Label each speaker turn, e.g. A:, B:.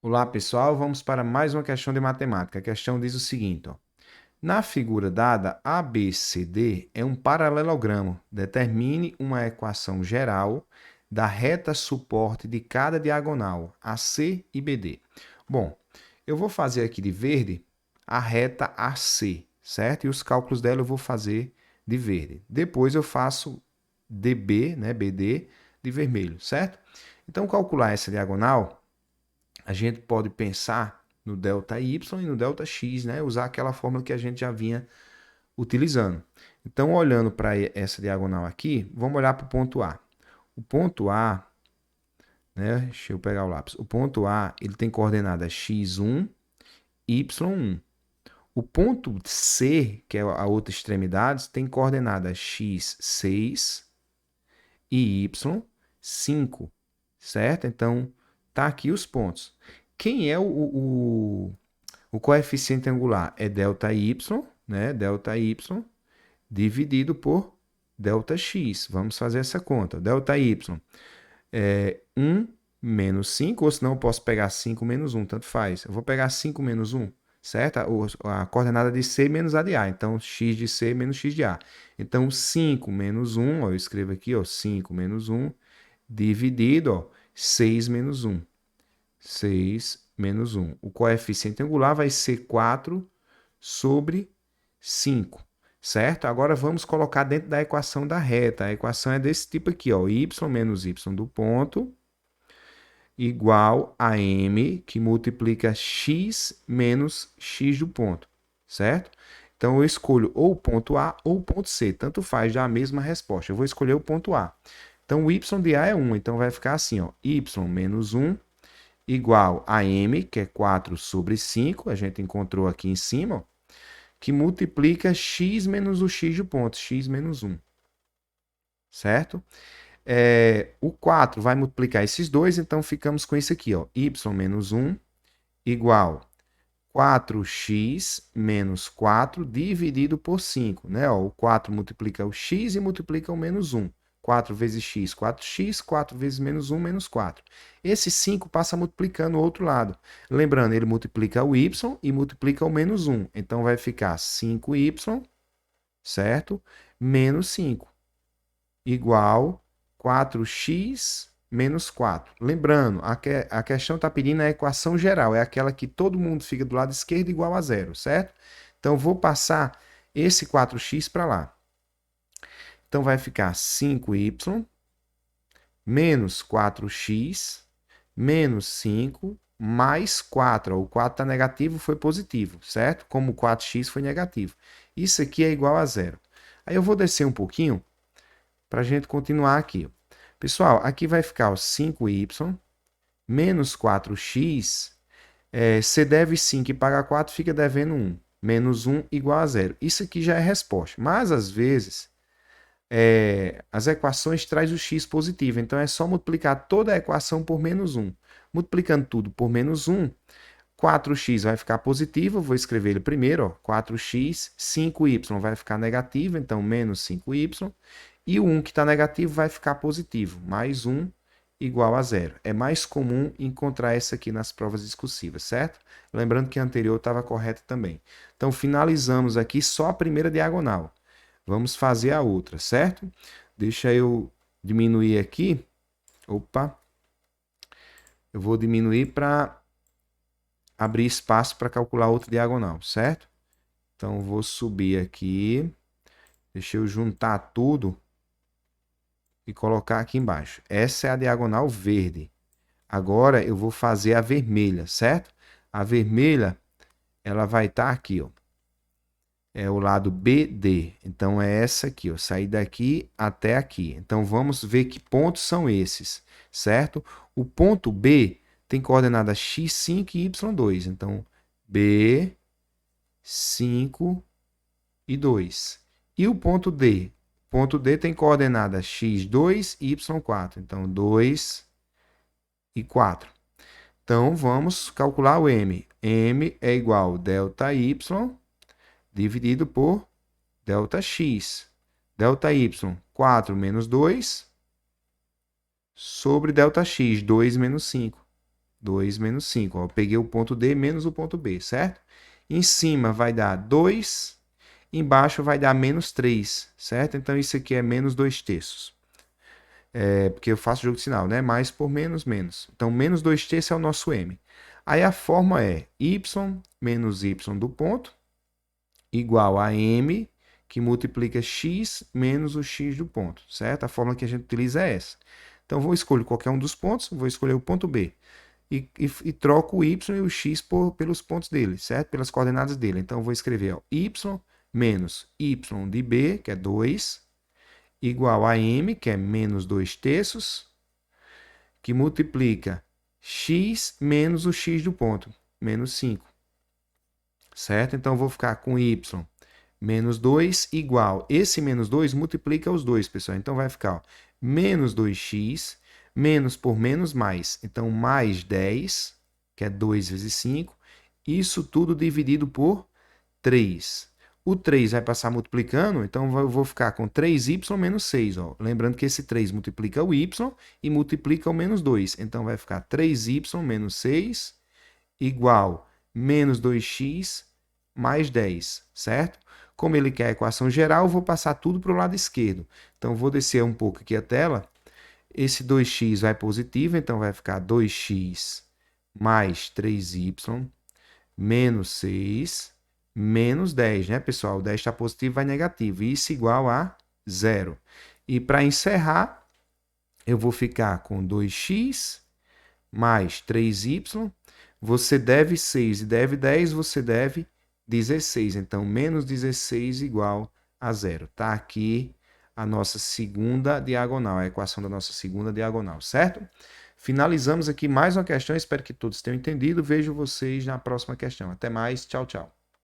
A: Olá, pessoal. Vamos para mais uma questão de matemática. A questão diz o seguinte, ó. Na figura dada, ABCD é um paralelogramo. Determine uma equação geral da reta suporte de cada diagonal, AC e BD. Bom, eu vou fazer aqui de verde a reta AC, certo? E os cálculos dela eu vou fazer de verde. Depois eu faço DB, né, BD, de vermelho, certo? Então, calcular essa diagonal, a gente pode pensar no delta y e no delta x, né? Usar aquela fórmula que a gente já vinha utilizando. Então, olhando para essa diagonal aqui, vamos olhar para o ponto A. O ponto A, né? Deixa eu pegar o lápis. O ponto A, ele tem coordenada x1, y1. O ponto C, que é a outra extremidade, tem coordenada x6 e y5, certo? Então, tá aqui os pontos. Quem é o coeficiente angular? É ΔY, né? ΔY dividido por ΔX. Vamos fazer essa conta. ΔY é 1 menos 5, ou senão eu posso pegar 5 menos 1, tanto faz. Eu vou pegar 5 menos 1, certo? A coordenada de C menos a de A. Então, x de C menos x de A. Então, 5 menos 1, ó, eu escrevo aqui, ó, 5 menos 1, dividido, ó, 6 menos 1. 6 menos 1. O coeficiente angular vai ser 4 sobre 5, certo? Agora vamos colocar dentro da equação da reta. A equação é desse tipo aqui, ó, y menos y do ponto igual a m, que multiplica x menos x do ponto, certo? Então eu escolho ou o ponto A ou o ponto C, tanto faz, já a mesma resposta. Eu vou escolher o ponto A. Então o y de A é 1, então vai ficar assim, ó, y menos 1 igual a m, que é 4 sobre 5, a gente encontrou aqui em cima, ó, que multiplica x menos o x do ponto, x menos 1, certo? O 4 vai multiplicar esses dois, então ficamos com isso aqui, ó, y menos 1 igual 4x menos 4 dividido por 5, né? Ó, o 4 multiplica o x e multiplica o menos 1. 4 vezes x, 4x, 4 vezes menos 1, menos 4. Esse 5 passa multiplicando o outro lado. Lembrando, ele multiplica o y e multiplica o menos 1. Então, vai ficar 5y, certo? Menos 5, igual 4x menos 4. Lembrando, a questão está pedindo a equação geral, é aquela que todo mundo fica do lado esquerdo igual a zero, certo? Então, vou passar esse 4x para lá. Então, vai ficar 5y menos 4x menos 5 mais 4. O 4 está negativo, foi positivo, certo? Como o 4x foi negativo. Isso aqui é igual a zero. Aí eu vou descer um pouquinho para a gente continuar aqui. Pessoal, aqui vai ficar o 5y menos 4x. Você deve 5 e paga 4, fica devendo 1. Menos 1 igual a zero. Isso aqui já é resposta. Mas, às vezes, as equações trazem o x positivo. Então, é só multiplicar toda a equação por menos 1. Multiplicando tudo por menos 1, 4x vai ficar positivo. Vou escrever ele primeiro. Ó, 4x, 5y vai ficar negativo. Então, menos 5y. E o 1 que está negativo vai ficar positivo. Mais 1 igual a zero. É mais comum encontrar essa aqui nas provas discursivas, certo? Lembrando que a anterior estava correta também. Então, finalizamos aqui só a primeira diagonal. Vamos fazer a outra, certo? Deixa eu diminuir aqui. Opa! Eu vou diminuir para abrir espaço para calcular outra diagonal, certo? Então, vou subir aqui. Deixa eu juntar tudo e colocar aqui embaixo. Essa é a diagonal verde. Agora eu vou fazer a vermelha, certo? A vermelha, ela vai estar aqui, ó. É o lado BD. Então é essa aqui, ó. Sair daqui até aqui. Então vamos ver que pontos são esses, certo? O ponto B tem coordenada x5 e y2. Então B, 5 e 2. E o ponto D? O ponto D tem coordenada x2 e y4. Então 2 e 4. Então, vamos calcular o m. m é igual a ΔY dividido por ΔX. ΔY, 4 menos 2 sobre ΔX, 2 menos 5. 2 menos 5. Ó, eu peguei o ponto D menos o ponto B, certo? Em cima vai dar 2, embaixo vai dar menos 3, certo? Então isso aqui é menos 2 terços. É porque eu faço jogo de sinal, né? Mais por menos, menos. Então menos 2 terços é o nosso M. Aí a forma é y menos y do ponto igual a m que multiplica x menos o x do ponto, certo? A fórmula que a gente utiliza é essa. Então, vou escolher qualquer um dos pontos, vou escolher o ponto B. E troco o y e o x pelos pontos dele, certo? Pelas coordenadas dele. Então, vou escrever ó, y menos y de B, que é 2, igual a m, que é menos 2 terços, que multiplica x menos o x do ponto, menos 5. Certo? Então, vou ficar com y menos 2 igual. Esse menos 2 multiplica os dois, pessoal. Então, vai ficar ó, menos 2x, menos por menos mais. Então, mais 10, que é 2 vezes 5. Isso tudo dividido por 3. O 3 vai passar multiplicando, então eu vou ficar com 3y menos 6. Ó. Lembrando que esse 3 multiplica o y e multiplica o menos 2. Então, vai ficar 3y menos 6 igual menos 2x mais 10, certo? Como ele quer a equação geral, eu vou passar tudo para o lado esquerdo. Então, vou descer um pouco aqui a tela. Esse 2x vai positivo, então vai ficar 2x mais 3y menos 6 menos 10, né, pessoal? O 10 está positivo, vai negativo. Isso igual a 0. E para encerrar, eu vou ficar com 2x mais 3y. Você deve 6 e deve 10, você deve 16. Então, menos 16 igual a 0. Está aqui a nossa segunda diagonal, a equação da nossa segunda diagonal, certo? Finalizamos aqui mais uma questão. Espero que todos tenham entendido. Vejo vocês na próxima questão. Até mais. Tchau, tchau.